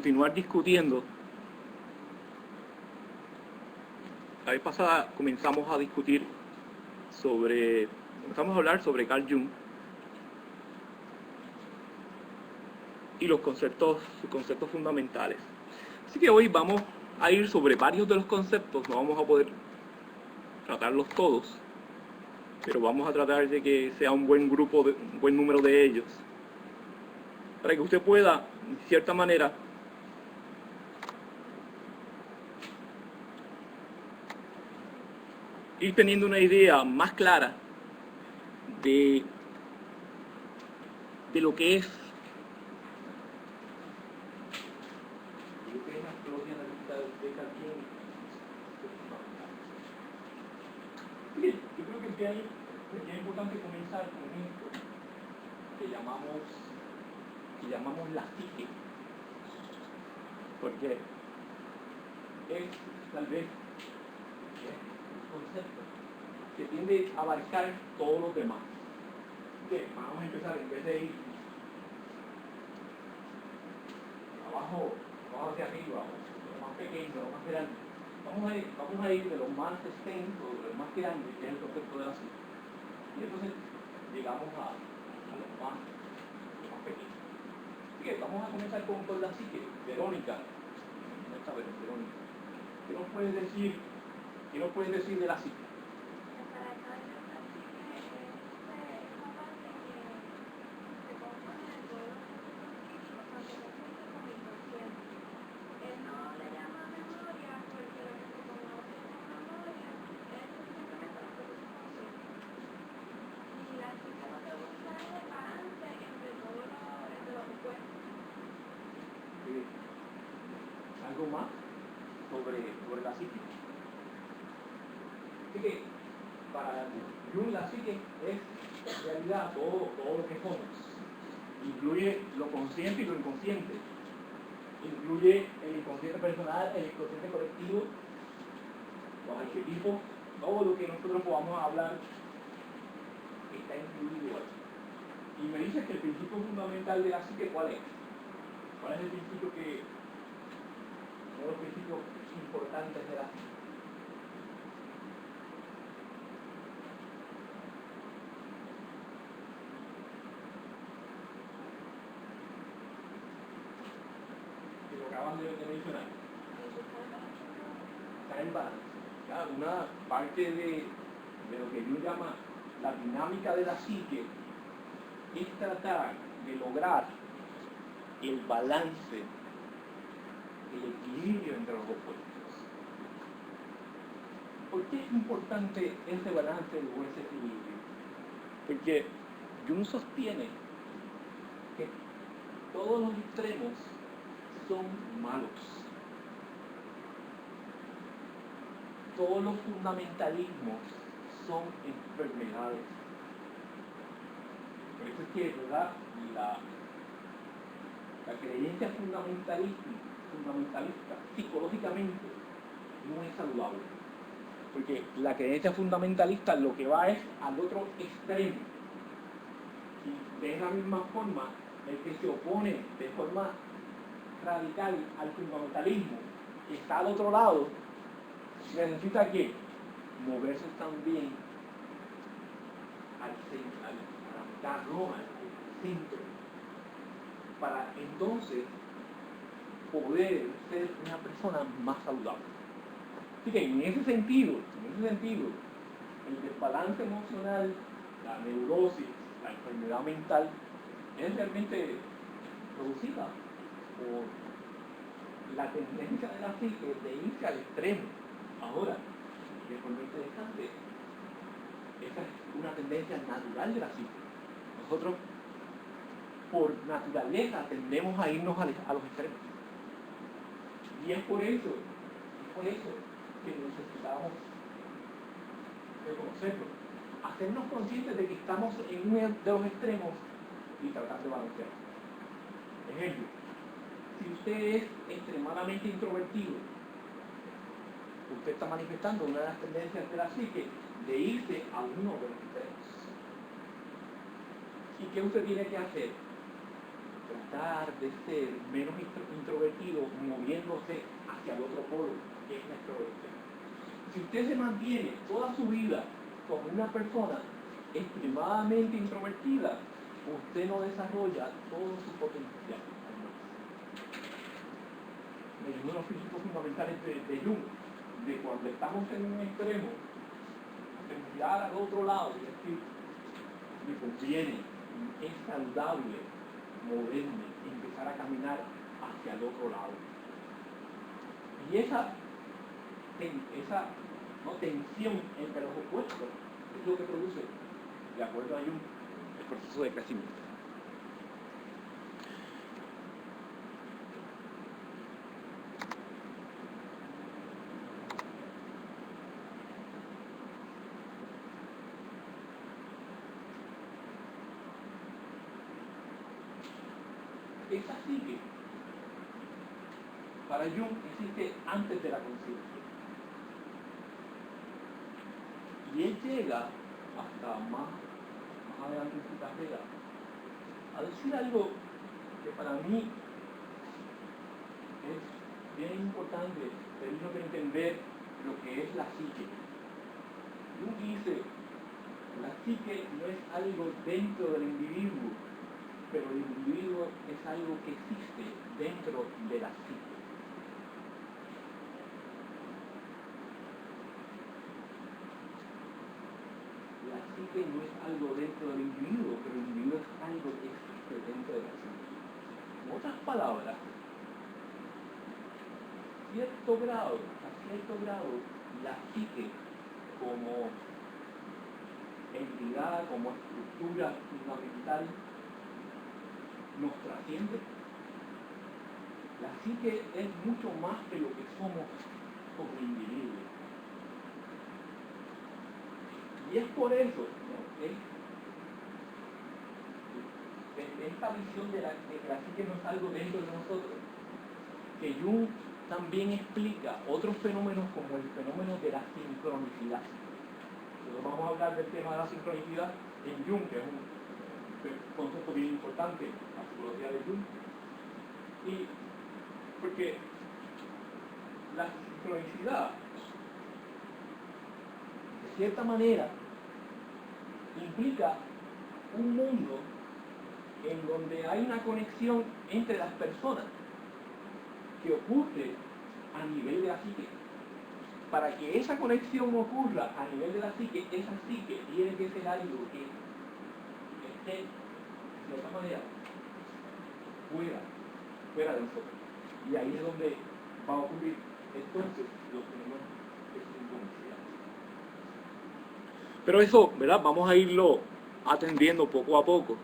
continuar discutiendo. La vez pasada comenzamos a hablar sobre Carl Jung y sus conceptos fundamentales. Así que hoy vamos a ir sobre varios de los conceptos, no vamos a poder tratarlos todos, pero vamos a tratar de que sea un buen número de ellos, para que usted pueda, de cierta manera, ir teniendo una idea más clara de lo que es la psicología analítica de Carl Jung. Bien, yo creo que es bien importante comenzar con esto que llamamos la psique, porque es tal vez un concepto que tiende a abarcar todos los demás. Bien, vamos a empezar, en vez de ir abajo hacia arriba, lo más pequeño, lo más grande, vamos a ir de lo más extenso, de lo más grande, que es el concepto de la psique. Y entonces llegamos a lo más pequeño. Así que vamos a comenzar con la psique. Verónica, no está Verónica. ¿Qué nos puedes decir de la psique? ¿Algo más sobre la psique? Así que para Jung la psique es en realidad todo lo que somos. Incluye lo consciente y lo inconsciente. Incluye el inconsciente personal, el inconsciente colectivo, los arquetipos, todo lo que nosotros podamos hablar está incluido ahí. Y me dices que el principio fundamental de la psique, ¿cuál es? ¿Cuál es el principio uno de los principios importantes de la psique? Que lo acaban de mencionar. Está en balance. Una parte de lo que yo llamo la dinámica de la psique es tratar de lograr el balance, el equilibrio entre los opuestos. ¿Por qué es importante ese balance o ese equilibrio? Porque Jung sostiene que todos los extremos son malos. Todos los fundamentalismos son enfermedades. Por eso es que, ¿verdad?, la creencia fundamentalista psicológicamente no es saludable. Porque la creencia fundamentalista lo que va es al otro extremo. Y de esa misma forma, el que se opone de forma radical al fundamentalismo, que está al otro lado, necesita que moverse también a la mitad, no al centro, para entonces poder ser una persona más saludable. Así que en ese sentido, el desbalance emocional, la neurosis, la enfermedad mental, es realmente producida por la tendencia de la psique de irse al extremo. Ahora, de forma interesante, esa es una tendencia natural de la psique. Nosotros, por naturaleza, tendemos a irnos a los extremos. Y es por eso que necesitamos reconocerlo, hacernos conscientes de que estamos en uno de los extremos y tratar de balancear. Ejemplo, si usted es extremadamente introvertido, usted está manifestando una de las tendencias de la psique de irse a uno de los extremos. ¿Y qué usted tiene que hacer? tratar de ser menos introvertido, moviéndose hacia el otro polo, que es la extroversión. Si usted se mantiene toda su vida como una persona extremadamente introvertida, usted no desarrolla todo su potencial. Uno de los principios fundamentales de Jung, de cuando estamos en un extremo, mirar al otro lado y decir, me conviene, es saludable moverme, empezar a caminar hacia el otro lado. Y esa tensión entre los opuestos es lo que produce, de acuerdo a Jung, el proceso de crecimiento. Esa psique, para Jung, existe antes de la conciencia. Y él llega hasta más adelante en su carrera a decir algo que para mí es bien importante, tenemos que entender lo que es la psique. Jung dice, la psique no es algo dentro del individuo, pero el individuo es algo que existe dentro de la psique. La psique no es algo dentro del individuo, pero el individuo es algo que existe dentro de la psique. En otras palabras, a cierto grado, la psique como entidad, como estructura fundamental, nos trasciende. La psique es mucho más que lo que somos como individuos. Y es por eso, ¿no? Esta visión de que la psique no es algo dentro de nosotros, que Jung también explica otros fenómenos como el fenómeno de la sincronicidad. Nosotros vamos a hablar del tema de la sincronicidad en Jung, que es un concepto bien importante en la psicología de Jung. Y porque la sincronicidad, de cierta manera, implica un mundo en donde hay una conexión entre las personas que ocurre a nivel de la psique. Para que esa conexión ocurra a nivel de la psique, esa psique tiene que ser algo que esté, de otra manera, fuera de nosotros. Y ahí es donde va a ocurrir entonces los fenómenos de sincronicidad. Pero eso, ¿verdad? Vamos a irlo atendiendo poco a poco.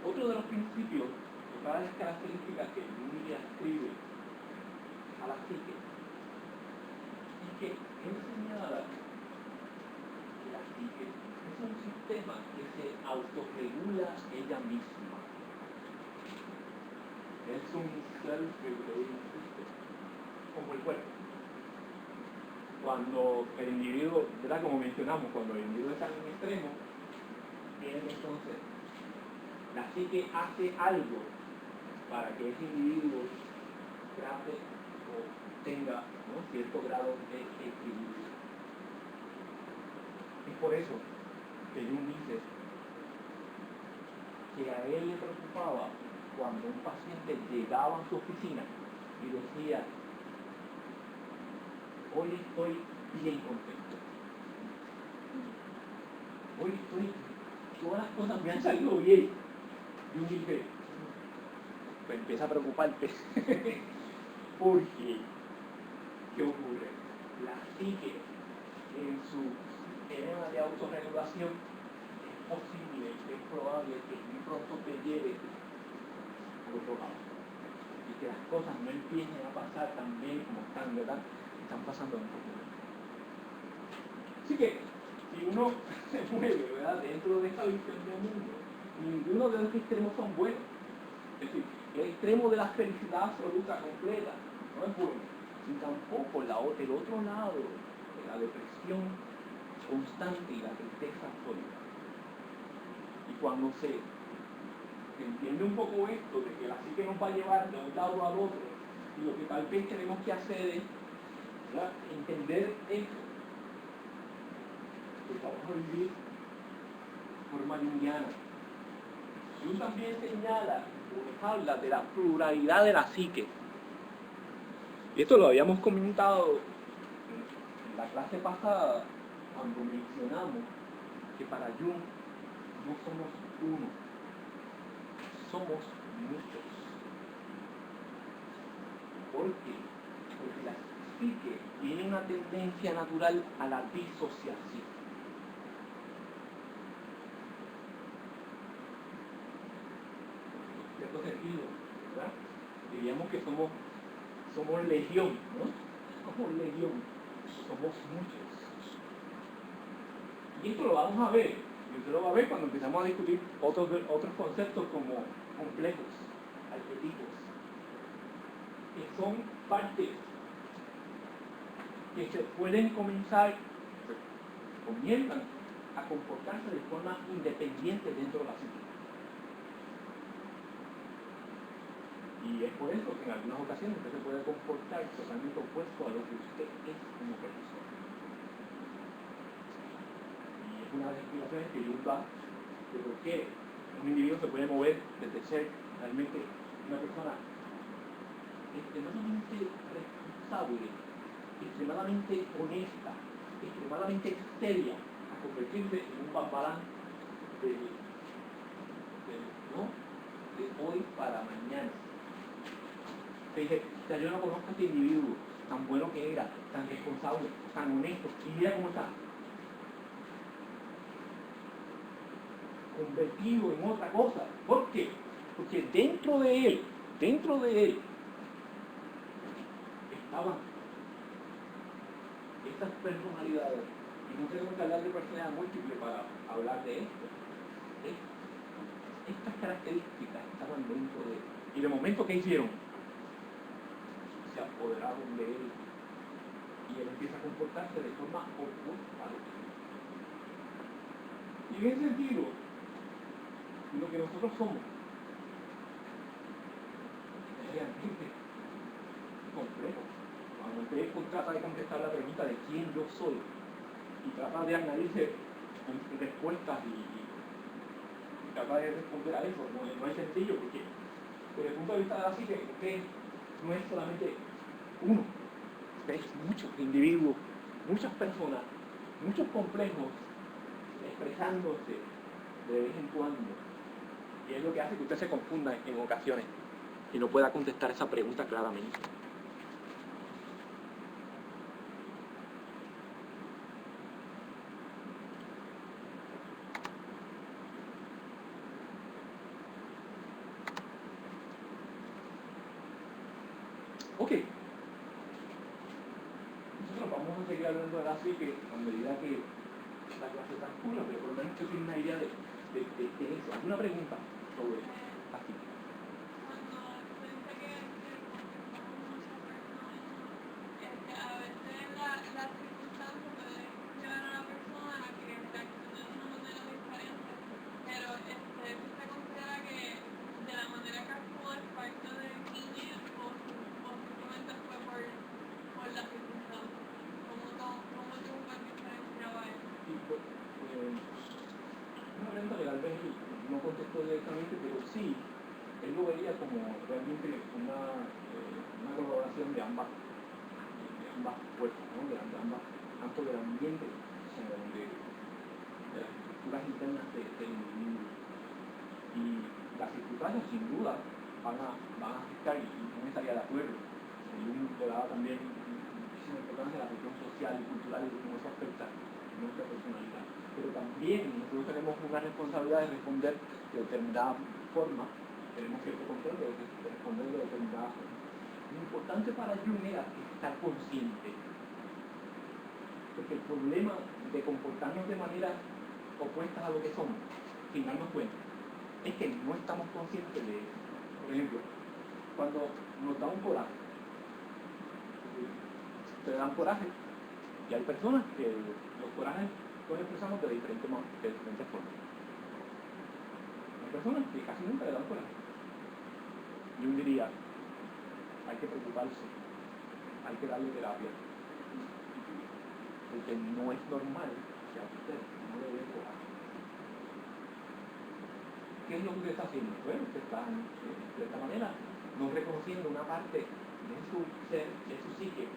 Otro de los principios, otra de las características que Jung ascribe a la psique, es que él señala que la psique es un sistema que se autorregula ella misma. Es un self-regulating system, como el cuerpo. Cuando el individuo, ¿verdad? Como mencionamos, cuando el individuo está en un extremo, tiene entonces la psique hace algo para que ese individuo trate o tenga, ¿no?, cierto grado de equilibrio. Es por eso que Jung dice que a él le preocupaba cuando un paciente llegaba a su oficina y decía, hoy estoy bien contento, hoy todas las cosas me han salido bien. Y un dice, pues empieza a preocuparte. Porque, ¿qué ocurre? La psique, en su esquema de autorregulación, es posible, es probable que muy pronto te lleve por otro lado. Y que las cosas no empiecen a pasar tan bien como están, ¿verdad? Están pasando en el futuro. Así que, si uno se mueve, ¿verdad?, dentro de esta visión del mundo, ninguno de los extremos son buenos. Es decir, el extremo de la felicidad absoluta completa no es bueno, ni tampoco el otro lado la depresión constante y la tristeza sólida. Y cuando se entiende un poco esto de que la psique nos va a llevar de un lado al otro, y lo que tal vez tenemos que hacer es, ¿verdad?, entender esto, que vamos a vivir de forma junguiana. Jung también señala, o nos habla de la pluralidad de la psique. Y esto lo habíamos comentado en la clase pasada, cuando mencionamos que para Jung no somos uno, somos muchos. ¿Por qué? Porque la psique tiene una tendencia natural a la disociación. En cierto sentido, ¿verdad? Diríamos que somos legión, ¿no? Somos legión, somos muchos. Y esto lo vamos a ver, y usted lo va a ver cuando empezamos a discutir otros conceptos como complejos, arquetipos, que son partes que se pueden comienzan a comportarse de forma independiente dentro de la psique. Y es por eso que en algunas ocasiones usted se puede comportar totalmente opuesto a lo que usted es como persona. Y es una de las explicaciones que Jung da de por qué un individuo se puede mover desde ser realmente una persona extremadamente responsable, extremadamente honesta, extremadamente seria, a convertirse en un bambalán de hoy para mañana. Te dije, o sea, yo no conozco a este individuo tan bueno que era, tan responsable, tan honesto, y mira cómo está. Convertido en otra cosa. ¿Por qué? Porque dentro de él, estaban estas personalidades. Y no tenemos que hablar de personalidad múltiple para hablar de esto. Estas características estaban dentro de él. Y de momento, ¿qué hicieron? Se apoderaron de él. Y él empieza a comportarse de forma opuesta a lo que es. Y en ese sentido, lo que nosotros somos es realmente complejo. Cuando usted trata de contestar la pregunta de quién yo soy y trata de añadirse respuestas y trata de responder a eso, no es sencillo, porque desde el punto de vista de la psique, usted no es solamente uno, usted es muchos individuos, muchas personas, muchos complejos expresándose de vez en cuando. Y es lo que hace que usted se confunda en ocasiones y no pueda contestar esa pregunta claramente. Ok. Nosotros vamos a seguir hablando de la psique a medida que la clase transcurra, pero por lo menos usted tiene una idea de eso. ¿Alguna pregunta sobre la psique? Una pregunta que tal vez no contestó directamente, pero sí, él lo veía como realmente una colaboración de ambas fuerzas, ¿no? de ambas, tanto del ambiente como de las estructuras internas del individuo. Y las circunstancias, sin duda, van a afectar, y no estaría de acuerdo. Jung le daba también muchísima importancia a la cuestión social y cultural y cómo eso afecta nuestra personalidad. Pero también nosotros tenemos una responsabilidad de responder de determinada forma, tenemos cierto control de responder de determinada forma. Lo importante para Jung era estar consciente, porque el problema de comportarnos de manera opuestas a lo que somos, sin darnos cuenta, es que no estamos conscientes de eso. Por ejemplo, cuando nos da un coraje, te dan coraje, Y hay personas que los corajes los expresamos de diferentes formas. Hay personas que casi nunca le dan coraje. Yo diría, hay que preocuparse, hay que darle terapia, porque no es normal que a usted no le dé coraje. ¿Qué es lo que usted está haciendo? Bueno, usted está, de esta manera, no reconociendo una parte de su ser, de su psique,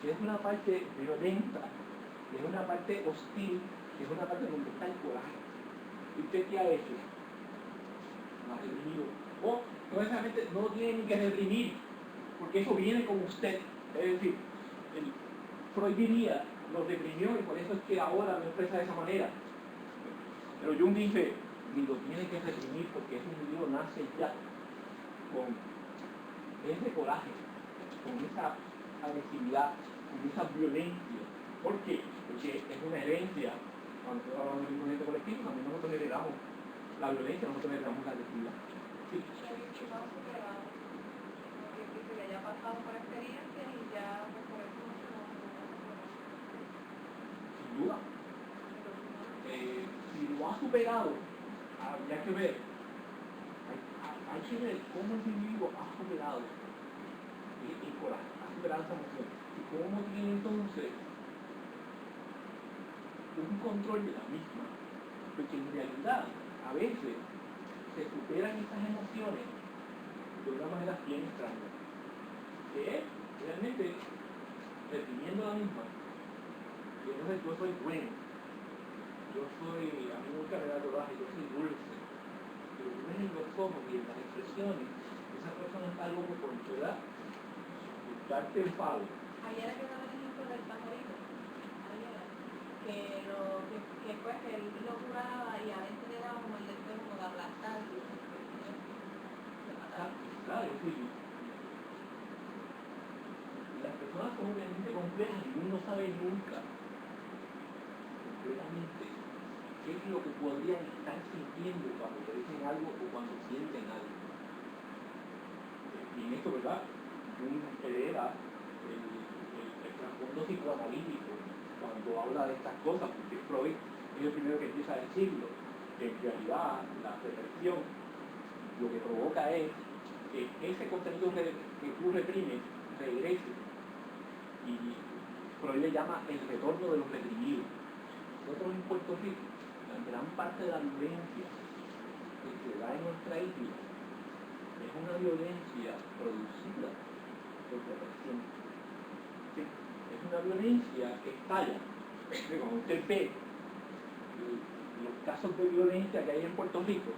que es una parte violenta, que es una parte hostil, que es una parte donde está el coraje. ¿Y usted qué ha hecho? Lo ha reprimido. O no necesariamente no tiene ni que reprimir, porque eso viene con usted. Es decir, Freud diría, lo reprimió y por eso es que ahora lo expresa de esa manera. Pero Jung dice, ni lo tiene que reprimir porque ese individuo nace ya con ese coraje, con esa agresividad, con esa violencia. ¿Por qué? Porque es una herencia. Cuando nosotros hablamos del inconsciente colectivo, también nosotros heredamos la violencia, nosotros heredamos la agresividad. Sí. Que se le haya pasado por experiencia y ya por eso no. Sin duda. Si lo ha superado, habría que ver. Hay que ver cómo el individuo ha superado el coraje, ha superado esa emoción. Y cómo tiene entonces un control de la misma. Porque en realidad, a veces, se superan estas emociones de una manera bien extraña. Que es realmente reprimiendo la misma. Y entonces yo soy bueno. A mí nunca me da coraje, yo soy dulce. Pero tú ves en los ojos y en las expresiones, esa persona está loco por ¿verdad? Buscarte el palo. Ayer que daba el ejemplo del pajarito, que pues él lo curaba y a veces le daba como el deseo como de aplastarlo. Claro, sí. Las personas son realmente complejas y uno no sabe nunca completamente qué es lo que podrían estar sintiendo cuando te dicen algo o cuando sienten algo. Y en esto, ¿verdad? Jung hereda el trasfondo psicoanalítico cuando habla de estas cosas, porque Freud es el primero que empieza a decirlo, que en realidad la represión lo que provoca es que ese contenido que tú reprimes regrese. Y Freud le llama el retorno de los reprimidos. Nosotros en Puerto Rico, la gran parte de la violencia que se da en nuestra isla es una violencia producida por represión. ¿Sí? Es una violencia que estalla. Cuando usted ve los casos de violencia que hay en Puerto Rico,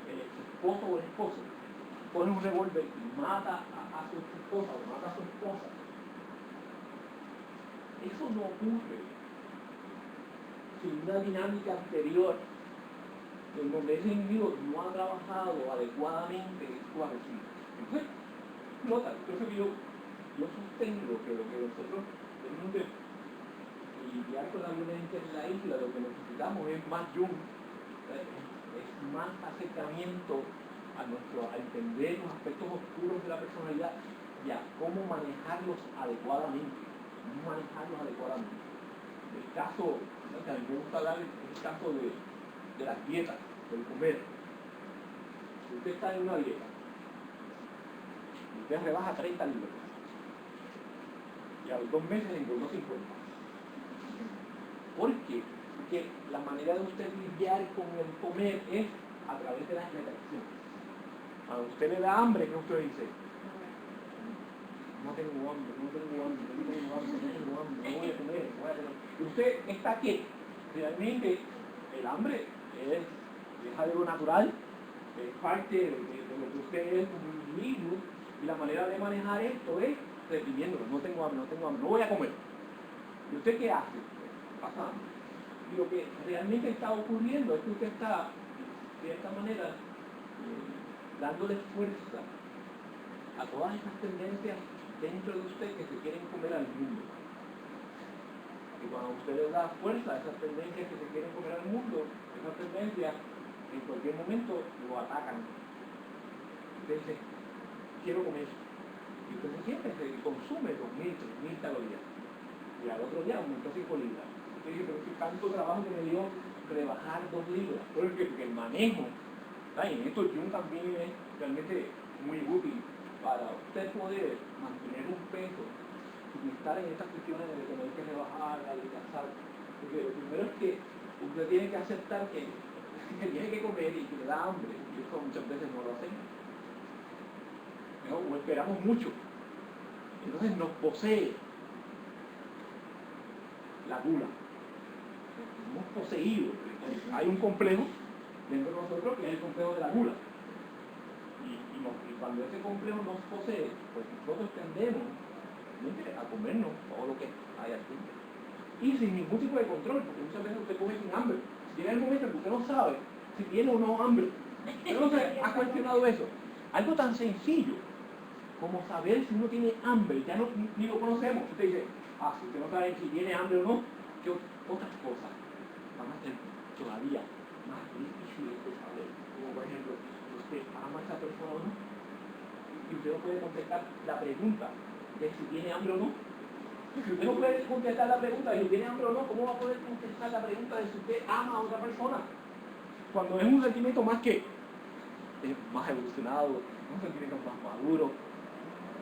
el esposo o el esposo pone un revólver y mata a su esposa o mata a su esposa. Eso no ocurre sin una dinámica anterior en donde ese individuo no ha trabajado adecuadamente su agresión. Entonces, nota, yo sostengo que lo que nosotros tenemos que lidiar con la violencia en la isla, lo que necesitamos es más Jung, es más acercamiento a entender los aspectos oscuros de la personalidad y a cómo manejarlos adecuadamente. El caso, que a mí me gusta hablar, es el caso de las dietas, del comer. Si usted está en una dieta, usted rebaja 30 libras y a los 2 meses engordó 50. ¿Por qué? Porque la manera de usted lidiar con el comer es a través de las restricciones. Cuando usted le da hambre, ¿qué usted dice? No tengo hambre, no voy a comer. Y usted está aquí. Realmente el hambre es algo natural, es parte de lo que usted es como individuo, y la manera de manejar esto es reprimiéndolo. No tengo hambre, no voy a comer. ¿Y usted qué hace? Pasa hambre. Y lo que realmente está ocurriendo es que usted está, de esta manera, dándole fuerza a todas estas tendencias dentro de usted que se quieren comer al mundo. Y cuando usted le da fuerza a esas tendencias que se quieren comer al mundo, esas tendencias en cualquier momento lo atacan. Usted dice, quiero comer. Y usted se siente, se consume 2.000, 3.000 calorías. Y al otro día aumentó 5 libras. Usted dice, pero es que tanto trabajo que me dio rebajar 2 libras. Porque el manejo, ¿sabes? En esto Jung también es realmente muy útil para usted poder mantener un peso sin estar en estas cuestiones de tener que rebajar, adelgazar. Porque lo primero es que usted tiene que aceptar que tiene que comer y que le da hambre. Y eso muchas veces no lo hacemos. ¿No? O esperamos mucho. Entonces nos posee la gula. Somos poseídos. Hay un complejo dentro de nosotros que es el complejo de la gula. Y cuando ese complejo nos posee, pues nosotros tendemos a comernos todo lo que hay aquí. Y sin ningún tipo de control, porque muchas veces usted come sin hambre. Llega el momento en que usted no sabe si tiene o no hambre. ¿Usted no se ha cuestionado eso? Algo tan sencillo como saber si uno tiene hambre, ya no, ni lo conocemos. Usted dice, si usted no sabe si tiene hambre o no, ¿qué otras cosas van a ser todavía más difíciles de saber? Como por ejemplo, ¿usted ama a esa persona o no? Y usted no puede contestar la pregunta de si tiene hambre o no. Si usted no puede contestar la pregunta de si tiene hambre o no, ¿cómo va a poder contestar la pregunta de si usted ama a otra persona? Cuando es un sentimiento más más evolucionado, un sentimiento más maduro.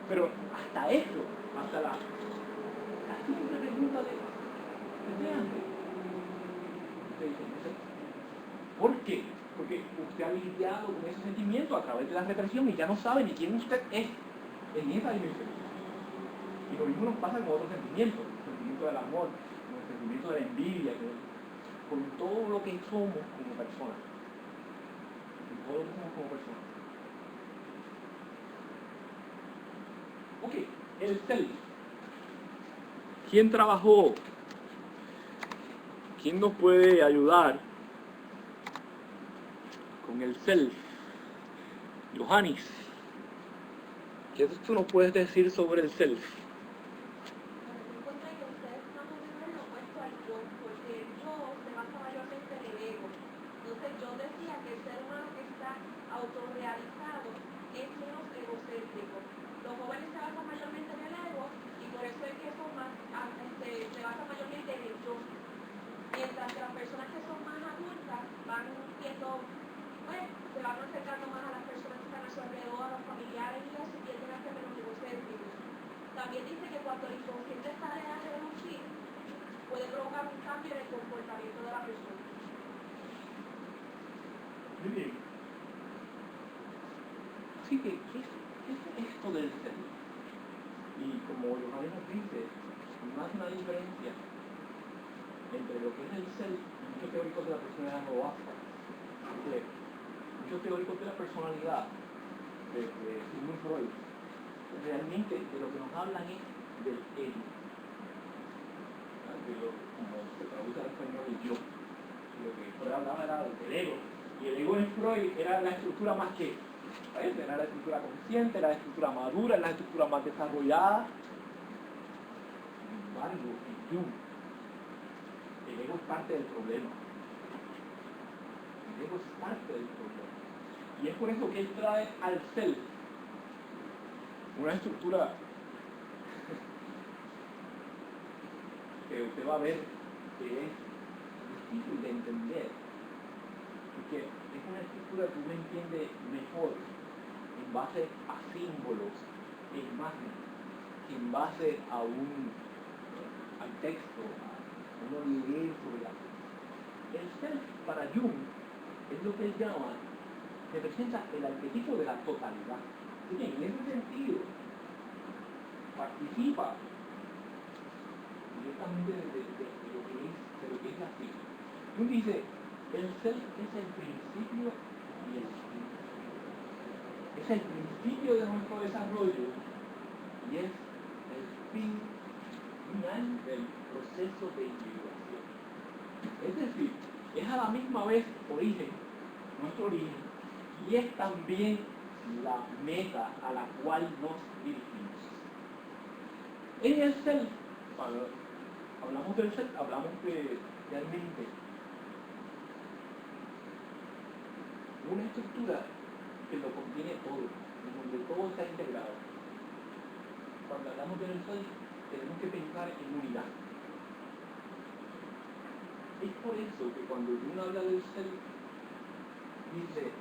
Pero hasta eso, hasta la simple pregunta de hambre. Usted dice, no sé. ¿Por qué? Porque usted ha lidiado con ese sentimiento a través de la represión y ya no sabe ni quién usted es en esa dimensión. Y lo mismo nos pasa con otros sentimientos, el sentimiento del amor, con el sentimiento de la envidia, con todo lo que somos como personas. Con todo lo que somos como personas. Ok, el self. ¿Quién trabajó? ¿Quién nos puede ayudar con el self? Johannes, ¿qué tú nos puedes decir sobre el self? Encuentro que ustedes están muy bien lo opuesto al yo, porque el yo se basa mayormente en el ego. Entonces yo decía que el ser humano que está autorrealizado es menos egocéntrico. Los jóvenes se basan mayormente en el ego y por eso es que son más, se basan mayormente en el yo. Mientras que las personas que son más adultas van viendo, pues, se van acercando más a las personas que están a su alrededor, a los familiares y eso, y tienden a ser menos egocéntricos. También dice que cuando el inconsciente está de reducir, puede provocar un cambio en el comportamiento de la persona. Muy bien. Así que, ¿qué es esto del self? Y como Johannes nos dice, más una diferencia entre lo que es el self y muchos teóricos de la personalidad no lo hacen. Muchos teóricos de la personalidad, de Sigmund Freud, realmente de lo que nos hablan es del ego. Como se traduce al español el yo. Y lo que Freud hablaba era del ego. Y el ego en Freud era la estructura más que, ¿sabes? Era la estructura consciente, era la estructura madura, era la estructura más desarrollada. Sin embargo, en Jung, el ego es parte del problema. El ego es parte del problema. Y es por eso que él trae al self una estructura que usted va a ver que es difícil de entender. Porque es una estructura que uno entiende mejor en base a símbolos e imágenes que en base al texto, a uno leer sobre la cosa. El self para Jung es lo que él llama, representa el arquetipo de la totalidad. Y bien, en ese sentido, participa directamente de lo que es la vida. Jung dice, el self es el principio y el fin. Es el principio de nuestro desarrollo y es el fin final del proceso de individuación. Es decir, es a la misma vez nuestro origen, y es también la meta a la cual nos dirigimos. En el self, cuando hablamos del self, hablamos de realmente una estructura que lo contiene todo, en donde todo está integrado. cuando hablamos del self, tenemos que pensar en unidad. Es por eso que cuando uno habla del self, dice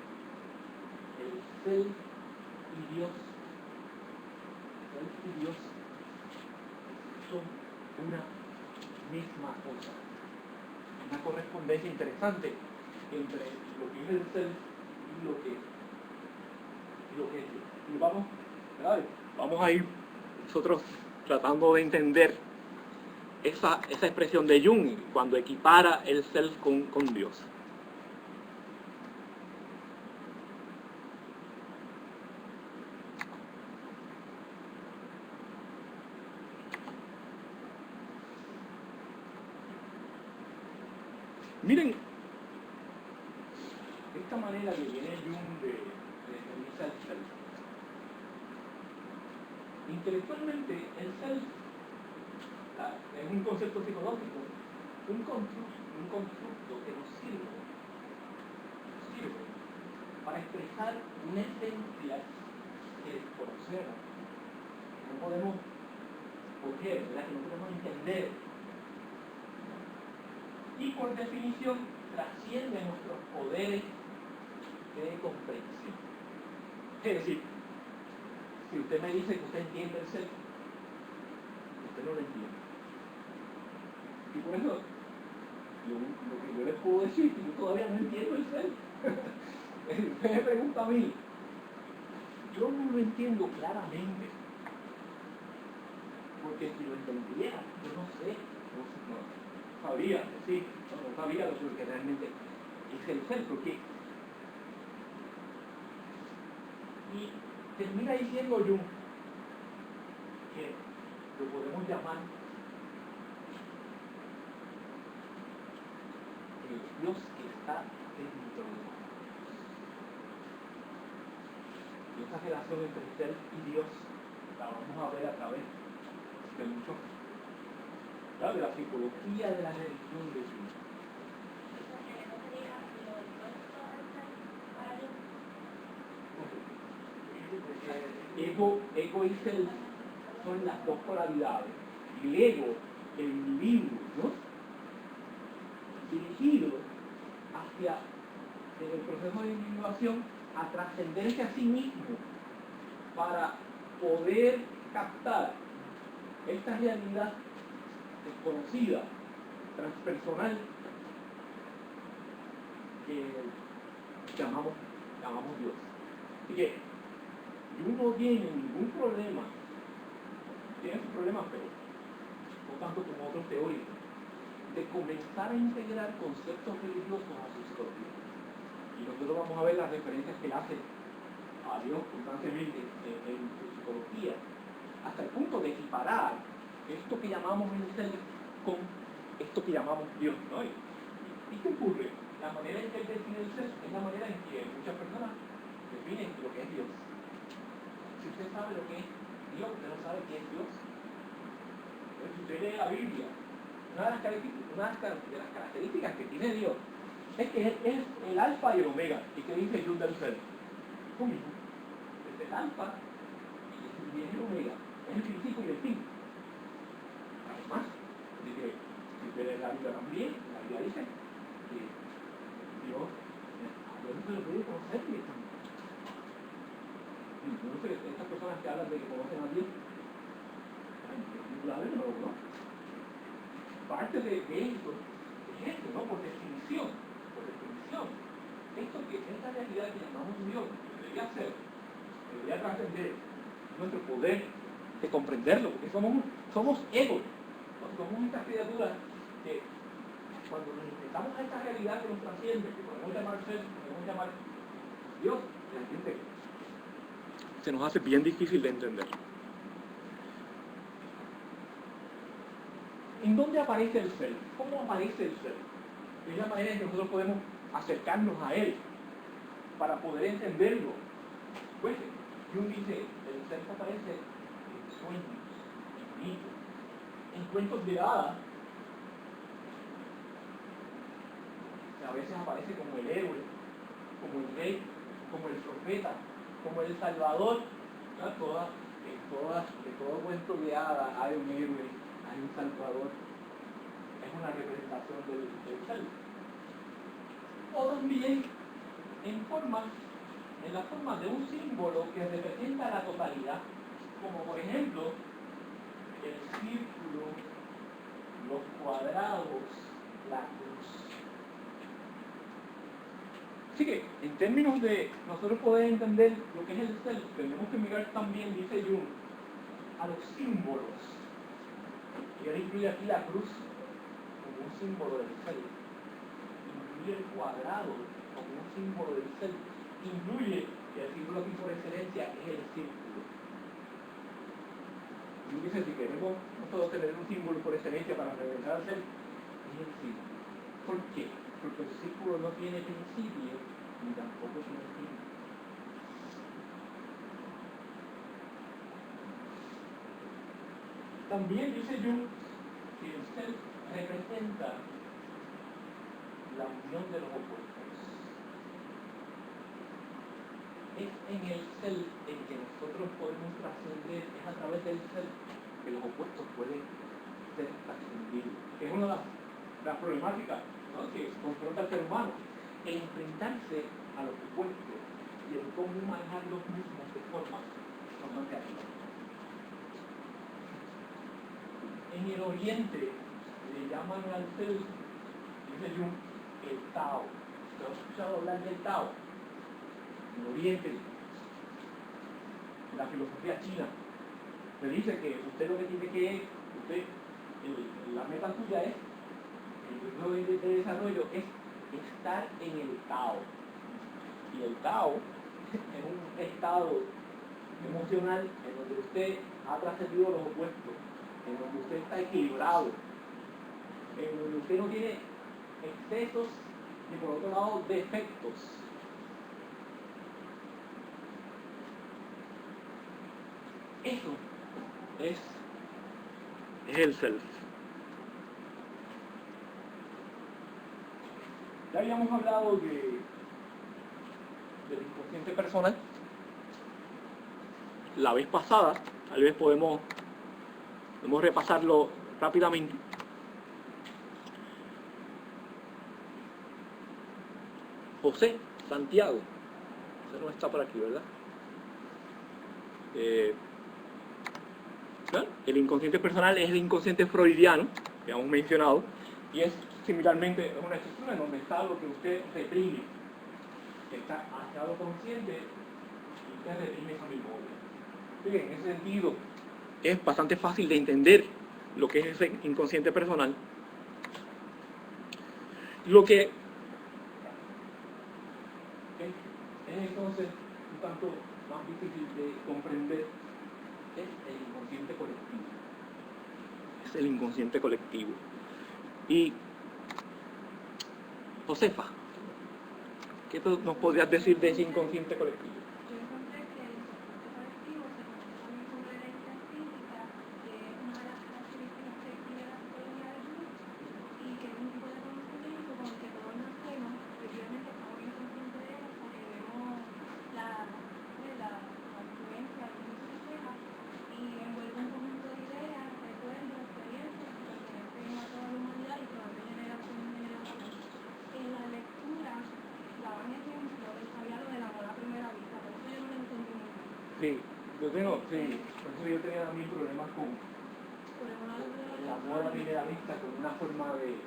el self y Dios. El self y Dios son una misma cosa. Una correspondencia interesante entre lo que es el self y lo que es Dios. Y vamos, ¿verdad? Vamos a ir nosotros tratando de entender esa expresión de Jung cuando equipara el self con Dios. Miren, esta manera que viene Jung de definir el self. Intelectualmente, el self es un concepto psicológico, un constructo que nos sirve para expresar una esencia que desconocemos, que no podemos coger, ¿verdad? Que no podemos entender. Y por definición trasciende nuestros poderes de comprensión. Es decir, si usted me dice que usted entiende el self, usted no lo entiende. Y por eso, lo que yo les puedo decir es que yo todavía no entiendo el self. Usted me pregunta a mí, yo no lo entiendo claramente. Porque si lo entendiera, yo no sé, no sabría decir, no sabía lo que realmente es el self, porque y termina diciendo Jung que lo podemos llamar el Dios que está dentro de nosotros. Y esa relación entre self y Dios la vamos a ver a través de muchos, ¿verdad? De la psicología de la religión de Jung. Ego y self son las dos polaridades. El ego, el individuo, ¿no? Dirigido hacia el proceso de individuación a trascenderse a sí mismo para poder captar esta realidad desconocida, transpersonal, que llamamos Dios. Así que Jung no tiene ningún problema, tiene sus problemas, pero no tanto como otros teóricos, de comenzar a integrar conceptos religiosos a su psicología. Y nosotros vamos a ver las referencias que él hace a Dios constantemente en su psicología, hasta el punto de equiparar esto que llamamos el self con esto que llamamos Dios, ¿no? ¿Y qué ocurre? La manera en que él define el self es la manera en que muchas personas definen lo que es Dios. Si usted sabe lo que es Dios, usted no sabe qué es Dios. Entonces, si usted lee la Biblia, una de las características que tiene Dios es que es el alfa y el omega. ¿Y qué dice Jung del self? Tú mismo. Es el alfa y es el omega. Es el principio y el fin. Además, de que si usted lee la Biblia también, la Biblia dice que Dios no se lo puede conocer directamente. Entonces, estas personas que hablan de que conocen a Dios, ¿no? Parte de esto es esto, ¿no? Por definición. Esta realidad que llamamos Dios debería ser, debería trascender nuestro poder de comprenderlo, porque somos egos, ¿no? Somos estas criaturas que cuando nos enfrentamos a esta realidad que nos trasciende, que podemos llamar ser, podemos llamar Dios, la gente se nos hace bien difícil de entender. ¿En dónde aparece el ser? ¿Cómo aparece el ser? Es la manera en que nosotros podemos acercarnos a él para poder entenderlo. Pues, Jung dice, el ser aparece en sueños, en mitos, en cuentos de hadas. A veces aparece como el héroe, como el rey, como el profeta, como el salvador. Todas de todo cuento de hadas hay un héroe, hay un salvador. Es una representación del self. O también en la forma de un símbolo que representa la totalidad, como por ejemplo el círculo, los cuadrados, la cruz. Así que, en términos de nosotros poder entender lo que es el self, tenemos que mirar también, dice Jung, a los símbolos. Y él incluye aquí la cruz como un símbolo del self. Incluye el cuadrado como un símbolo del self. Incluye, que el símbolo aquí por excelencia es el círculo. Y dice, si queremos nosotros tener un símbolo por excelencia para representar al self, es el círculo. ¿Por qué? Porque el círculo no tiene principio ni tampoco tiene fin. También dice Jung que el self representa la unión de los opuestos. Es en el self en que nosotros podemos trascender, es a través del self que los opuestos pueden ser trascendidos. Es una de las problemáticas, ¿no?, que confronta al ser humano, el enfrentarse a los opuestos y el cómo manejar los mismos de forma negativa. En el Oriente le llaman al self, dice Jung, el Tao. ¿Usted ha escuchado hablar del Tao? En el Oriente, la filosofía china, le dice que usted lo que tiene que, la meta suya es, el proceso de desarrollo es estar en el Tao. Y el Tao es un estado emocional en donde usted ha trascendido los opuestos, en donde usted está equilibrado, en donde usted no tiene excesos ni por otro lado defectos. Eso es el self. Ya habíamos hablado del inconsciente personal la vez pasada, tal vez podemos repasarlo rápidamente. José Santiago, ese no está por aquí, ¿verdad? ¿no? El inconsciente personal es el inconsciente freudiano, que hemos mencionado, y es similarmente una estructura en donde está lo que usted reprime, que está hacia lo consciente y usted reprime esa memoria. Bien, en ese sentido es bastante fácil de entender lo que es ese inconsciente personal. Lo que es entonces un tanto más difícil de comprender es el inconsciente colectivo. Es el inconsciente colectivo. Y Josefa, ¿qué tú nos podrías decir de ese inconsciente colectivo? Yo encontré que el inconsciente colectivo se compone sobre la física, que es una de las características que tiene la psicología de Jung, y que es un tipo de conocimiento con el que todos nacemos, efectivamente estamos bien conscientes de eso, porque vemos la influencia de nuestra sociedad y envuelve un conjunto de ideas, recuerdos, experiencias que pertenecen a toda la humanidad y que van de generación en generación. En la lectura daban ejemplo del sabiado del amor a primera vista, por eso yo no lo entendí muy bien. Sí, por eso yo tenía también problemas con el amor a primera vista, con una forma de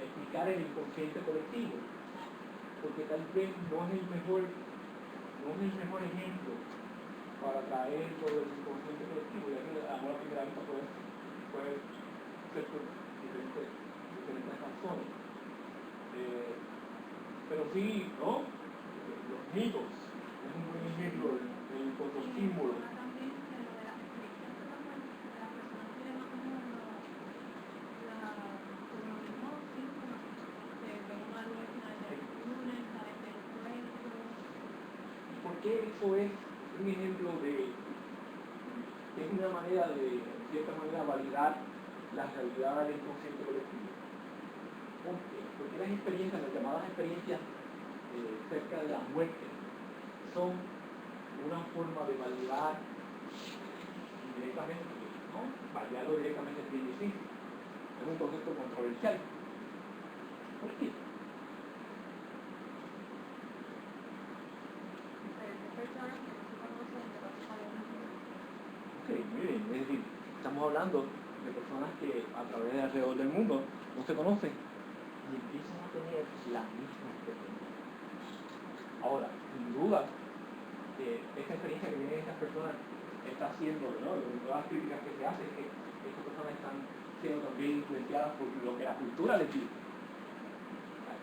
explicar el inconsciente colectivo, porque tal vez no es el mejor ejemplo para traer todo el inconsciente colectivo, ya que el amor a primera vista puede ser por diferentes razones. Pero sí, ¿no? Los mitos es un buen ejemplo del símbolo. También de lo de las experiencias de la muerte, las personas tienen más o menos los mismos síntomas, que ven una luz al final del túnel, salen del cuerpo. ¿Por qué eso es un ejemplo es una manera de cierta manera, validar la realidad del inconsciente colectivo? ¿Por qué? Porque las experiencias, las llamadas experiencias cerca de la muerte, son una forma de validar directamente, ¿no? Validarlo directamente es bien difícil. Es un concepto controversial. ¿Por qué? Ok, muy bien. Es decir, estamos hablando de personas que a través de alrededor del mundo no se conocen y empiezan a tener la misma experiencia. Ahora, sin duda, esta experiencia que tienen estas personas está siendo, ¿no? Todas las críticas que se hacen es que estas personas están siendo también influenciadas por lo que la cultura les dice.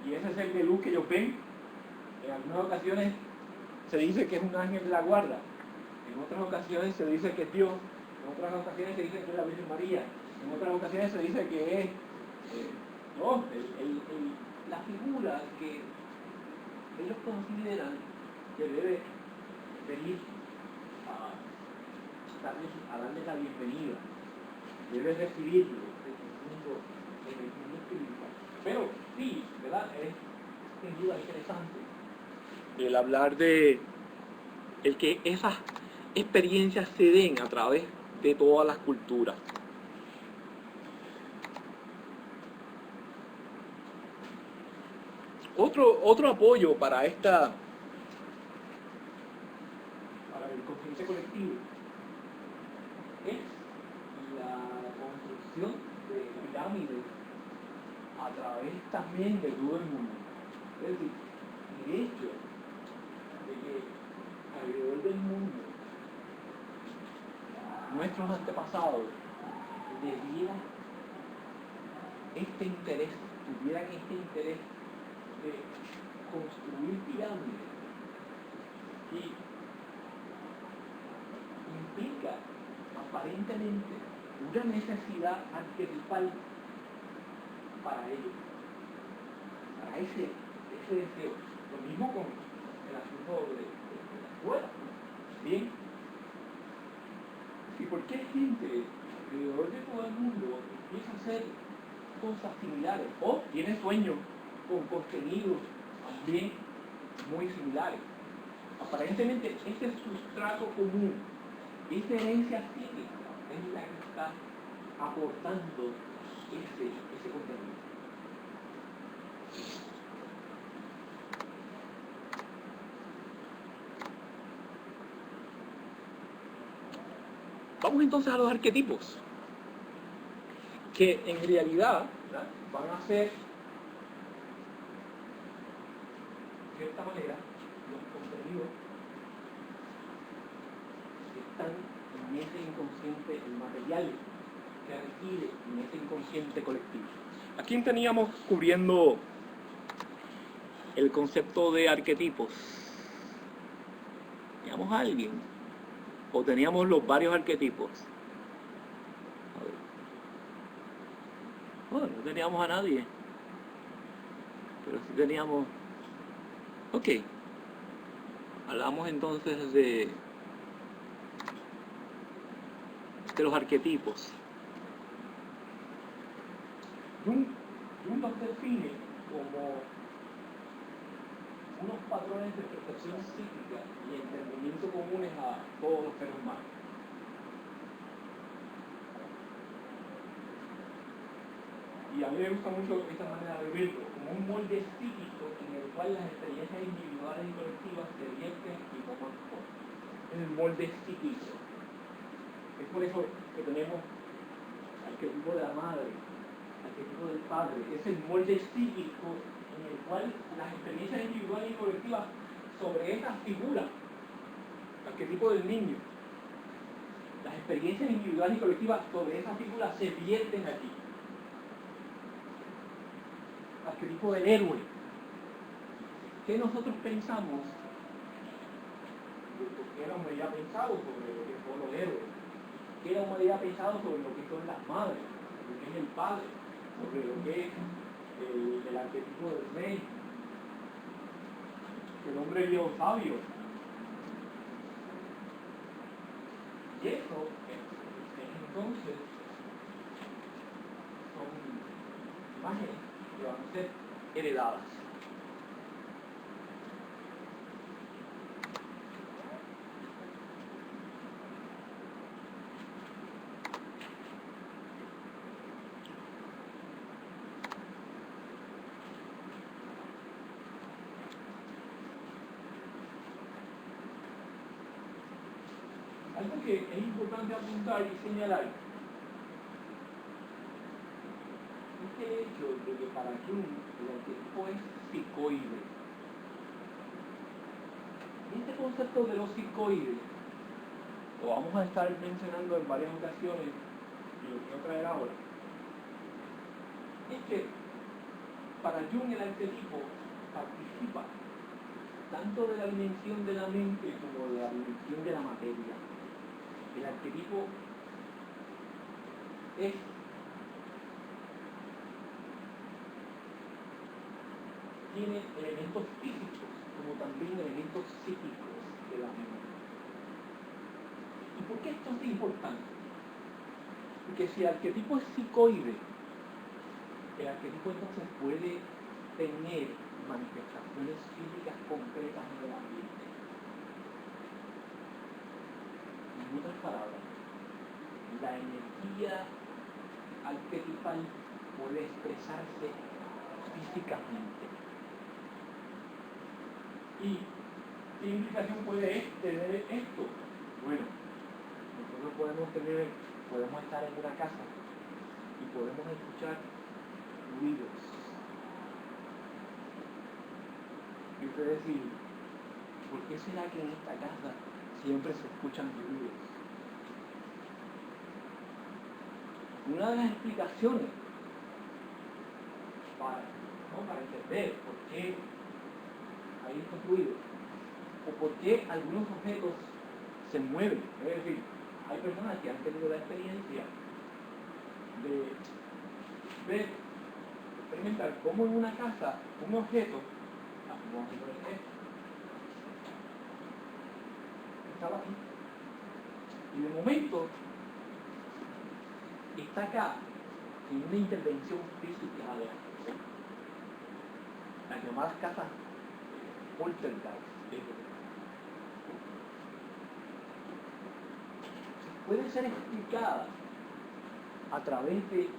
Y ese es el de luz que ellos ven. En algunas ocasiones se dice que es un ángel de la guarda, en otras ocasiones se dice que es Dios, en otras ocasiones se dice que es la Virgen María, en otras ocasiones se dice que es no, la figura que ellos consideran que debe venir a darles la bienvenida, debe recibirlo en el mundo espiritual. Pero sí, ¿verdad? Es sin duda interesante el hablar de el que esas experiencias se den a través de todas las culturas. Otro apoyo para el consciente colectivo es la construcción de pirámides a través también de todo el mundo. Es decir, el hecho de que alrededor del mundo nuestros antepasados tuvieran este interés de construir pirámides y implica aparentemente una necesidad arquetipal para ellos, para ese deseo. Lo mismo con el asunto de la escuela. Bien, ¿y por qué gente alrededor de todo el mundo empieza a hacer cosas similares o tiene sueños con contenidos también muy similares? Aparentemente ese sustrato común, esa herencia psíquica es la que está aportando ese contenido. Vamos entonces a los arquetipos, que en realidad, ¿verdad?, van a ser, de cierta manera, los contenidos que están en ese inconsciente, el material que adquiere en ese inconsciente colectivo. Aquí teníamos cubriendo el concepto de arquetipos. ¿Teníamos a alguien? ¿O teníamos los varios arquetipos? A ver. Bueno, no teníamos a nadie. Pero sí teníamos... Ok. Hablamos entonces de los arquetipos. Jung los define como unos patrones de percepción psíquica y entendimiento comunes a todos los seres humanos. Y a mí me gusta mucho esta manera de verlo, como un molde psíquico en el cual las experiencias individuales y colectivas se vierten y toman forma. Es el molde psíquico. Es por eso que tenemos arquetipo de la madre, arquetipo del padre. Es el molde psíquico en el cual las experiencias individuales y colectivas sobre estas figuras, arquetipo del niño, las experiencias individuales y colectivas sobre esas figuras se vierten aquí. Arquetipo del héroe. ¿Qué nosotros pensamos? ¿Qué la humanidad ha pensado sobre lo que son los héroes? ¿Qué la humanidad ha pensado sobre lo que son las madres? Lo que es el padre, sobre lo que es el arquetipo del rey, el hombre viejo sabio. Y eso entonces son imágenes que van a ser heredadas. algo que es importante apuntar y señalar es el hecho de que para Jung el arquetipo es psicoide. Y este concepto de los psicoides lo vamos a estar mencionando en varias ocasiones y lo quiero traer ahora. Es que para Jung el arquetipo participa tanto de la dimensión de la mente como de la dimensión de la materia. El arquetipo tiene elementos físicos como también elementos psíquicos de la mente. ¿Y por qué esto es importante? Porque si el arquetipo es psicoide, el arquetipo entonces puede tener manifestaciones físicas concretas en el ambiente. En otras palabras, la energía arquetipal puede expresarse físicamente. ¿Y qué implicación puede tener esto? Bueno, nosotros podemos estar en una casa y podemos escuchar ruidos. Y usted decir, ¿por qué será que en esta casa siempre se escuchan ruidos? Una de las explicaciones para entender por qué hay estos ruidos o por qué algunos objetos se mueven, es decir, hay personas que han tenido la experiencia de experimentar cómo en una casa un objeto, vamos a poner esto, estaba aquí y de momento está acá en una intervención física de la persona. Las llamadas casas poltergeist. Puede ser explicada a través del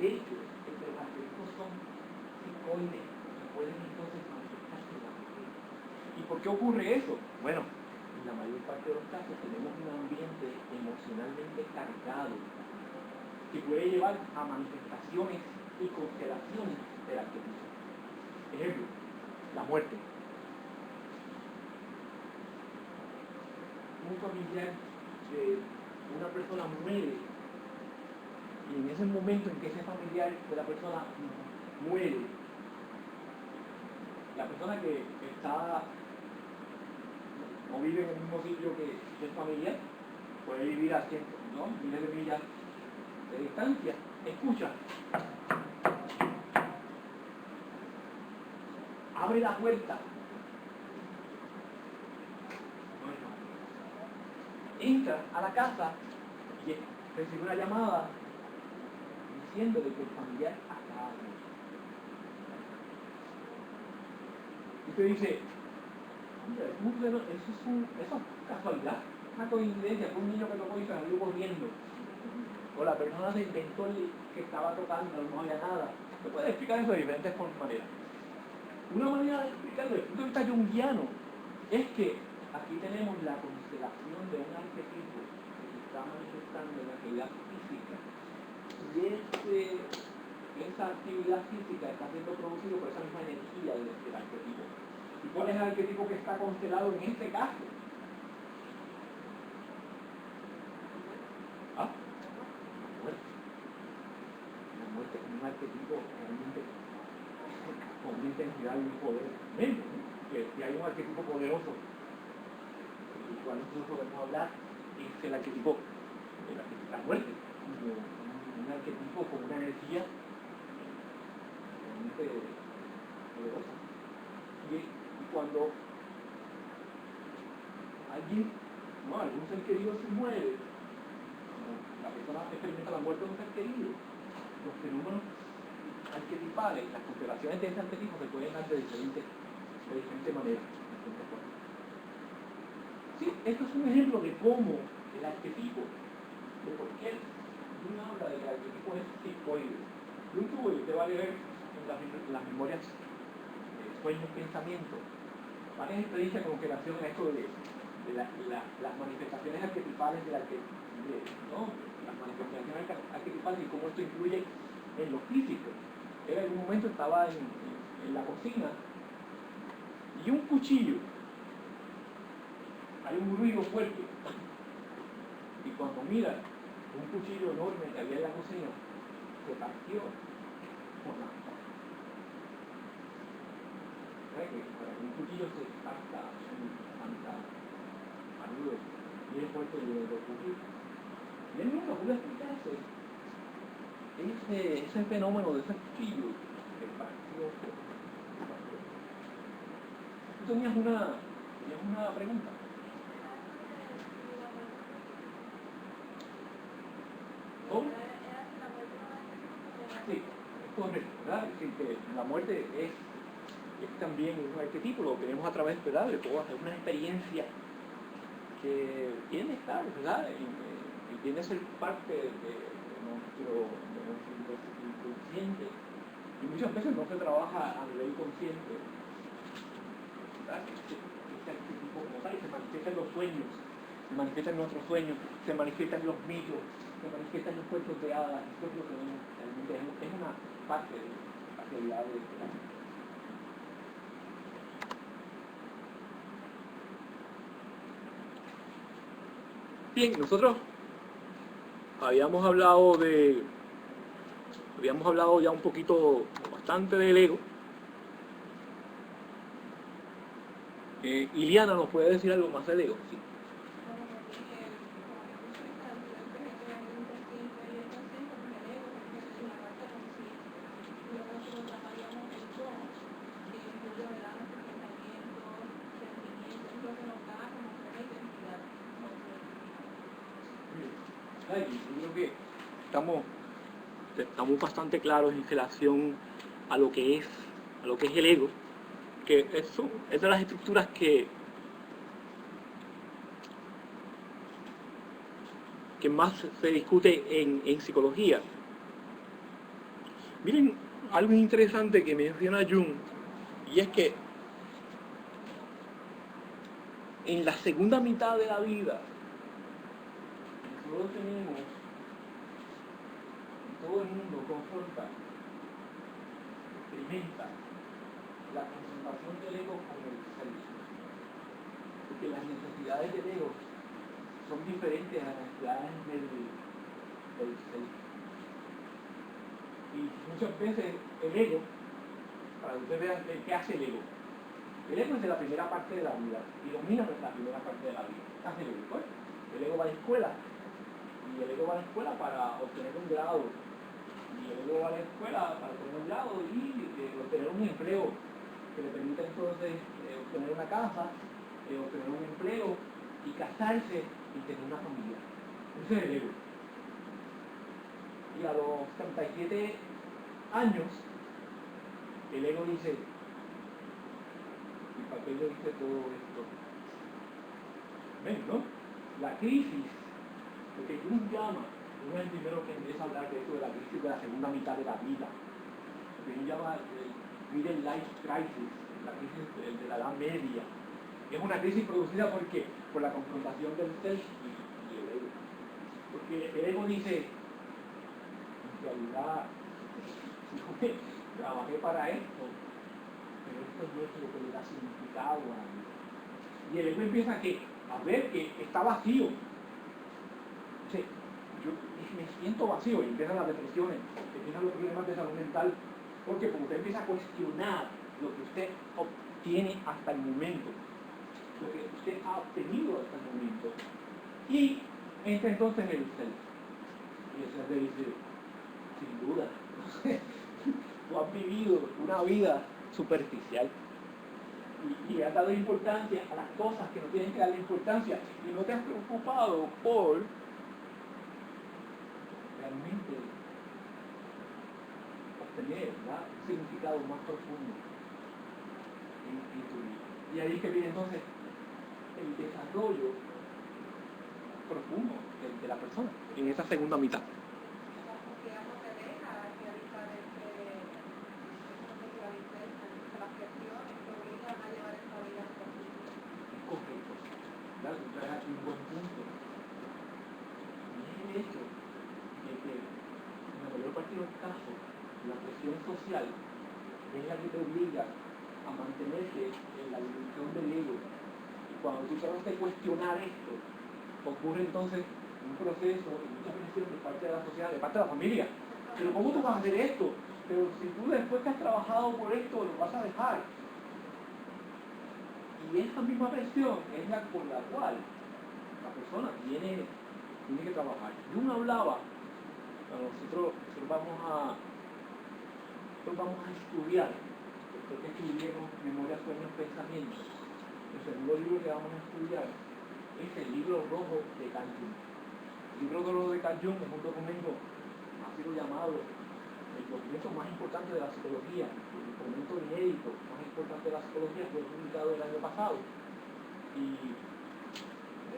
hecho de que los arquetipos son psicoides y pueden entonces manifestarse en la mente. ¿Y por qué ocurre eso? Bueno, en la mayor parte de los casos tenemos un ambiente emocionalmente cargado que puede llevar a manifestaciones y constelaciones del arquetipo. Ejemplo, la muerte. Un familiar de una persona muere y en ese momento en que ese familiar de la persona muere, la persona que está no vive en el mismo sitio que el familiar, puede vivir a cientos, miles de millas de distancia, escucha, abre la puerta, entra a la casa y recibe una llamada diciéndole que el familiar acaba de morir. Y usted dice, eso es casualidad, una coincidencia, fue un niño que tocó y salió corriendo. O la persona se inventó el que estaba tocando, no había nada. Se puede explicar eso de diferentes maneras. Una manera de explicarlo desde el punto de vista junguiano es que aquí tenemos la constelación de un arquetipo que se está manifestando en la actividad física y esa actividad física está siendo producido por esa misma energía del arquetipo. ¿Y cuál es el arquetipo que está constelado en este caso? ¿Ah? La muerte es un arquetipo realmente con una intensidad y un poder tremendo, ¿no? Que si hay un arquetipo poderoso del cual nosotros podemos hablar, es el arquetipo de la muerte, como un arquetipo con una energía realmente poderosa. Y cuando algún ser querido se muere, la persona experimenta la muerte de un ser querido, los fenómenos arquetipales, las constelaciones de ese arquetipo se pueden dar de diferentes maneras. Sí, esto es un ejemplo de cómo el arquetipo, de por qué uno habla de que el arquetipo es psicoide. Incluso usted va a leer en las memorias sueños, pensamientos, varias experiencias con relación a esto de las manifestaciones arquetipales ¿no? Las manifestaciones arquetipales y cómo esto influye en lo físico. Él en algún momento estaba en la cocina y un cuchillo, hay un ruido fuerte, y cuando mira, un cuchillo enorme que había en la cocina se partió por la mitad. ¿Sabes que para que un cuchillo se parta en la mitad? Algo bien fuerte de ocurrir. Y él nunca pudo explicarse ese fenómeno de ese cuchillo que partió. Tú tenías una pregunta. ¿Cómo? Sí, es correcto, ¿verdad? Es decir, que la muerte es también un arquetipo, lo que vemos a través, ¿verdad? De todas, es una experiencia que tiene que estar, ¿verdad? Y tiene que ser parte de nuestro inconsciente. Y muchas veces no se trabaja a nivel consciente, ¿verdad? Este arquetipo como tal, se manifiesta en los sueños, se manifiesta en nuestros sueños, se manifiesta en los mitos, se manifiesta en los cuentos de hadas. Esto es lo que vemos realmente, es una parte de la realidad de la vida. Bien, nosotros habíamos hablado ya un poquito, bastante del ego. Iliana nos puede decir algo más del ego, ¿sí? Yo creo que estamos bastante claros en relación a lo que es el ego, que es de las estructuras que más se discute en psicología. Miren, algo interesante que menciona Jung, y es que en la segunda mitad de la vida nosotros todo el mundo experimenta la concentración del ego con el servicio, porque las necesidades del ego son diferentes a las necesidades del ser. Y muchas veces el ego, para que ustedes vean qué hace el ego es de la primera parte de la vida y domina la primera parte de la vida. ¿Qué hace el ego? Pues, el ego va a la escuela, y el ego va a la escuela para obtener un grado, y el ego va a la escuela para obtener un grado y obtener un empleo que le permita entonces obtener una casa, obtener un empleo y casarse y tener una familia. Ese es el ego. Y a los 37 años, el ego dice, ¿y para qué yo hice todo esto? ¿Ven, no? La crisis, lo que Jung llama, uno es el primero que empieza a hablar de esto de la crisis de la segunda mitad de la vida. Lo que Jung llama el middle life crisis, la crisis de la edad media. Es una crisis producida por ¿qué? Por la confrontación del ser y el ego. Porque el ego dice, en realidad, yo trabajé para esto, pero esto no es lo que le da significado a la vida. Y el ego empieza a ver que está vacío. Entonces, yo me siento vacío y empiezan las depresiones, empiezan los problemas de salud mental. ¿Por qué? Porque usted empieza a cuestionar lo que usted obtiene hasta el momento, lo que usted ha obtenido hasta el momento. Y entra entonces en el ser. Y el ser le dice, sin duda, tú has vivido una vida superficial y le has dado importancia a las cosas que no tienen que darle importancia y no te has preocupado por realmente obtener, ¿verdad?, un significado más profundo en tu vida. Y ahí que viene entonces el desarrollo profundo de la persona en esa segunda mitad. último caso, la presión social es la que te obliga a mantenerte en la dimensión del ego. Y cuando tú tratas de cuestionar esto, ocurre entonces un proceso y mucha presión de parte de la sociedad, de parte de la familia. Pero ¿cómo tú vas a hacer esto? Pero si tú después que has trabajado por esto, lo vas a dejar. Y esa misma presión es la por la cual la persona tiene que trabajar. Jung hablaba, cuando nosotros vamos a estudiar, después que estudiemos Memoria, Sueños, Pensamientos, el segundo libro que vamos a estudiar es el libro rojo de Carl Jung. El libro rojo de Carl Jung es un documento, ha sido llamado el documento más importante de la psicología, el documento inédito más importante de la psicología, fue publicado el año pasado. Y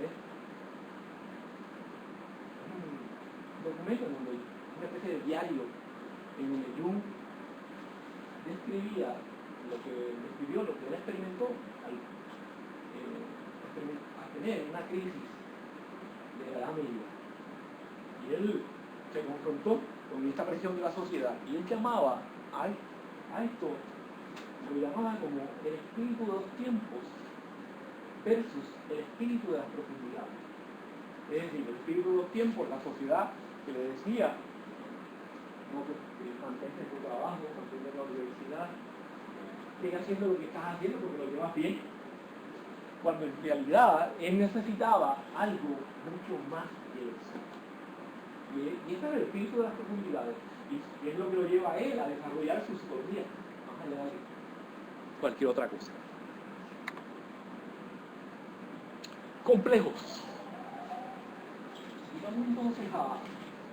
es un documento en donde, una especie de diario, en donde Jung describió lo que él experimentó al tener una crisis de la edad media. Y él se confrontó con esta presión de la sociedad y él llamaba a esto, lo llamaba como el espíritu de los tiempos versus el espíritu de las profundidades. Es decir, el espíritu de los tiempos, la sociedad que le decía, no, que mantente tu trabajo, mantente la universidad, sigue haciendo lo que estás haciendo porque lo llevas bien, cuando en realidad él necesitaba algo mucho más que eso. Y ese es el espíritu de las profundidades, y es lo que lo lleva a él a desarrollar su psicología, más allá de cualquier otra cosa. Complejos. Vamos entonces a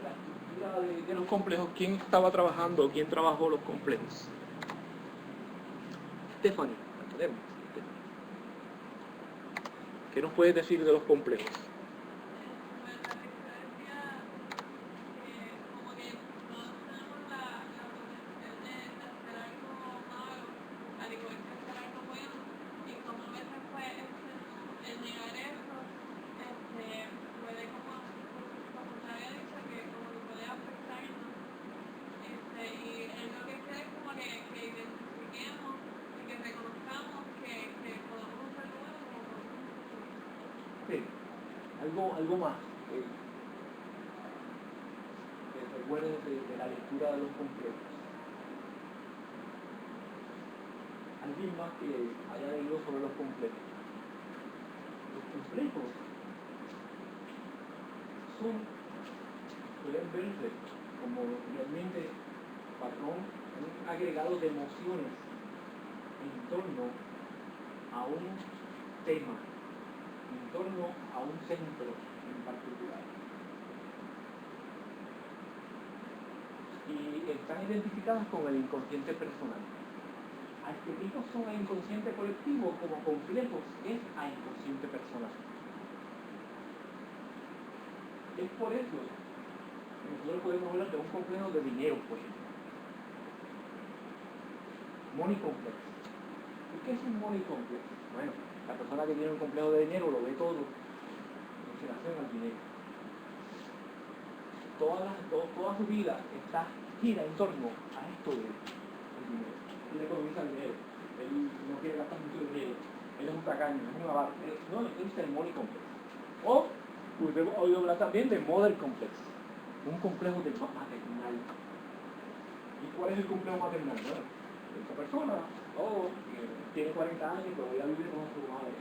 la estructura de los complejos. ¿Quién estaba trabajando? ¿Quién trabajó los complejos? Stephanie, ¿qué nos puedes decir de los complejos? Algo más que recuerden de la lectura de los complejos. Alguien más que haya leído sobre los complejos. Los complejos pueden verse como realmente patrón, un agregado de emociones en torno a un tema, en torno a un centro en particular. Y están identificadas con el inconsciente personal. Arquetipos son a inconsciente colectivo, como complejos es a inconsciente personal. Es por eso que nosotros podemos hablar de un complejo de dinero, por ejemplo. Money complex. ¿Y qué es un money complex? Bueno, la persona que tiene un complejo de dinero lo ve todo en relación al dinero. Toda su vida gira en torno a esto del dinero. Él economiza el dinero, él no quiere gastar mucho dinero, él es un tacaño, es un avaro. No, él es el money complex. O, usted ha oído hablar también de mother complex, un complejo de maternal. ¿Y cuál es el complejo maternal? Bueno, esta persona, tiene 40 años y todavía vive con su madre,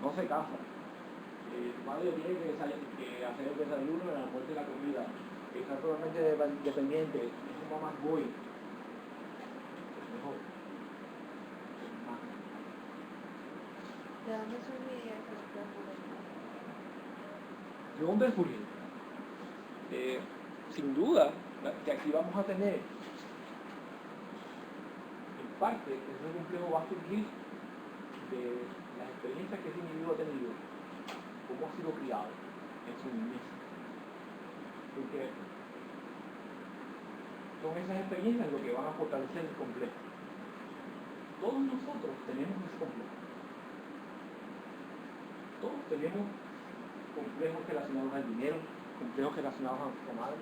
no se casa. Su madre tiene que hacer el desayuno, el almuerzo y la comida, está totalmente dependiente, es un mamá boy. Mejor. ¿De dónde surgiría ese complejo? ¿De dónde surge? Sin duda, que aquí vamos a tener, en parte, ese complejo va a surgir de las experiencias que ese individuo ha tenido, cómo ha sido criado en su niñez. Porque son esas experiencias lo que van a fortalecer el complejo. Todos nosotros tenemos ese complejo. Todos tenemos complejos relacionados al dinero, complejos relacionados a nuestra madre,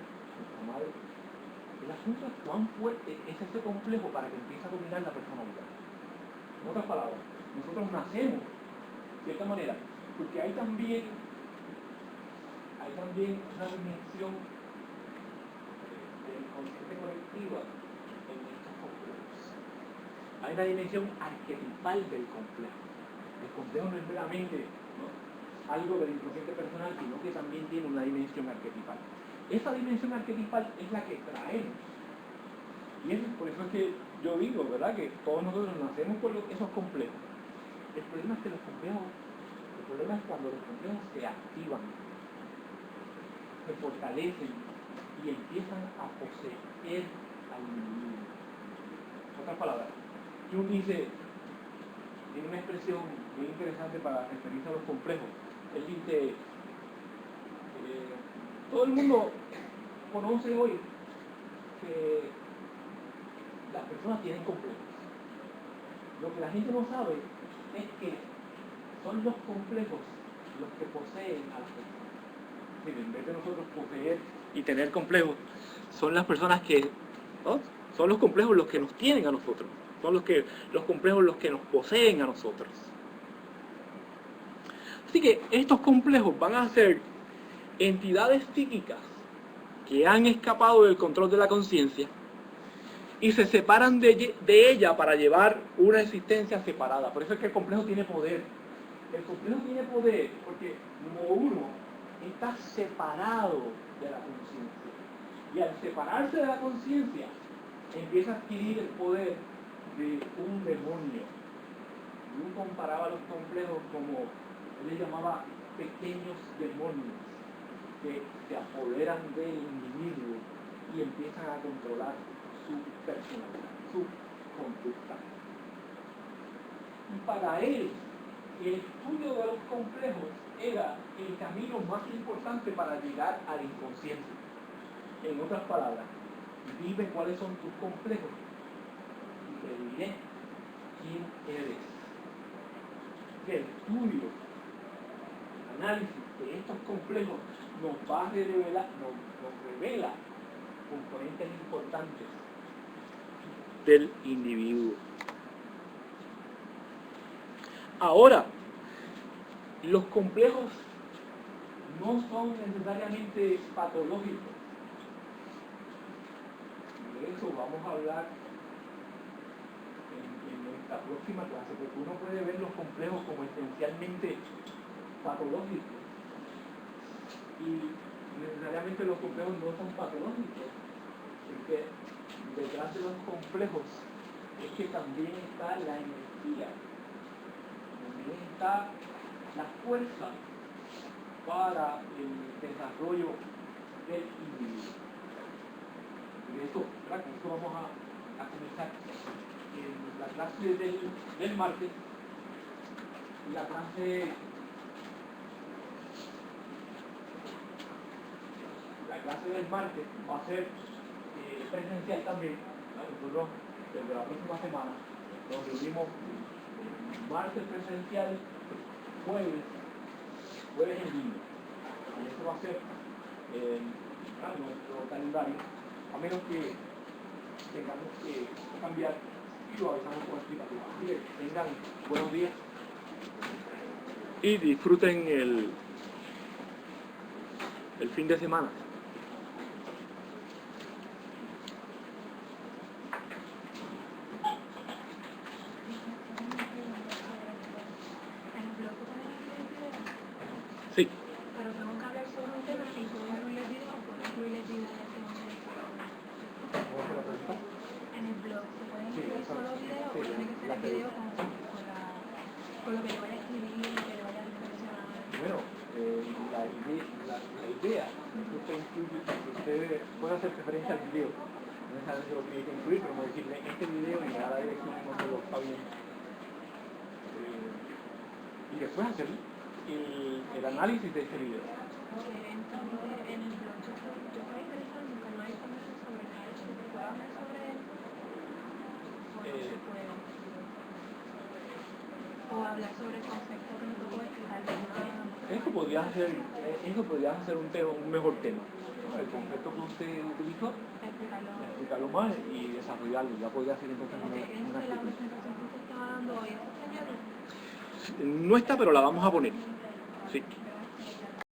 asunto es cuán fuerte es ese complejo para que empiece a dominar la personalidad. En otras palabras, nosotros nacemos de cierta manera, porque hay también una dimensión del inconsciente colectiva en estos complejos. Hay una dimensión arquetipal del complejo. El complejo no es meramente, ¿no?, algo del inconsciente personal, sino que también tiene una dimensión arquetipal. Esa dimensión arquetipal es la que traemos. Y por eso es que yo digo, ¿verdad?, que todos nosotros nacemos con esos complejos. El problema es que el problema es cuando los complejos se activan, se fortalecen y empiezan a poseer al individuo. En otras palabras, Jung tiene una expresión muy interesante para referirse a los complejos. Él dice, todo el mundo conoce hoy que las personas tienen complejos. Lo que la gente no sabe es que son los complejos los que poseen a las personas. Es decir, en vez de nosotros poseer y tener complejos, son las personas que, ¿no?, son los complejos los que nos tienen a nosotros. Son los complejos los que nos poseen a nosotros. Así que estos complejos van a ser entidades psíquicas que han escapado del control de la conciencia y se separan de ella para llevar una existencia separada. Por eso es que el complejo tiene poder. El complejo tiene poder porque, número uno, está separado de la conciencia. Y al separarse de la conciencia, empieza a adquirir el poder de un demonio. Jung comparaba los complejos como, él les llamaba pequeños demonios, que se apoderan del individuo y empiezan a controlar su personalidad, su conducta. Y para él, el estudio de los complejos era el camino más importante para llegar al inconsciente. En otras palabras, dime cuáles son tus complejos y te diré quién eres. Que el estudio, el análisis de estos complejos nos va a revelar, nos revela componentes importantes del individuo. Ahora, los complejos no son necesariamente patológicos. De eso vamos a hablar en nuestra próxima clase, porque uno puede ver los complejos como esencialmente patológicos. Y necesariamente los complejos no son patológicos, porque detrás de los complejos es que también está la energía, también está la fuerza para el desarrollo del individuo. Y de eso, ¿verdad?, con esto vamos a comenzar en la clase del martes. La clase del martes va a ser presencial también, ¿no? Nosotros desde la próxima semana nos reunimos martes presencial, jueves en línea. Y eso va a ser nuestro calendario, a menos que tengamos que cambiar y lo avisamos con explicación. Así que tengan buenos días y disfruten el fin de semana. Sí. Pero tengo que hablar sobre un tema y puedo incluir el video o puedo incluir el video en este momento. En el blog se puede incluir solo video o tiene que ser el video con lo que le vaya a escribir, que le vaya a reflexionar. Bueno, la idea es que usted puede hacer referencia al video. No necesariamente lo tiene que incluir, pero como decirle, este video y a la dirección no se lo está bien. Y después hacer el análisis de ese video. Entonces, en el blog yo estoy interesado en buscar más información sobre el hecho de que pueda hablar sobre él. O no se puede. o hablar sobre el concepto que me tocó explicar de Eso podría ser un mejor tema, ¿no? El concepto que usted utilizó, explicarlo más y desarrollarlo. Ya podría ser entonces una la actitud. presentación que usted estaba dando hoy, ¿esa sería? No está, pero la vamos a poner. Sí.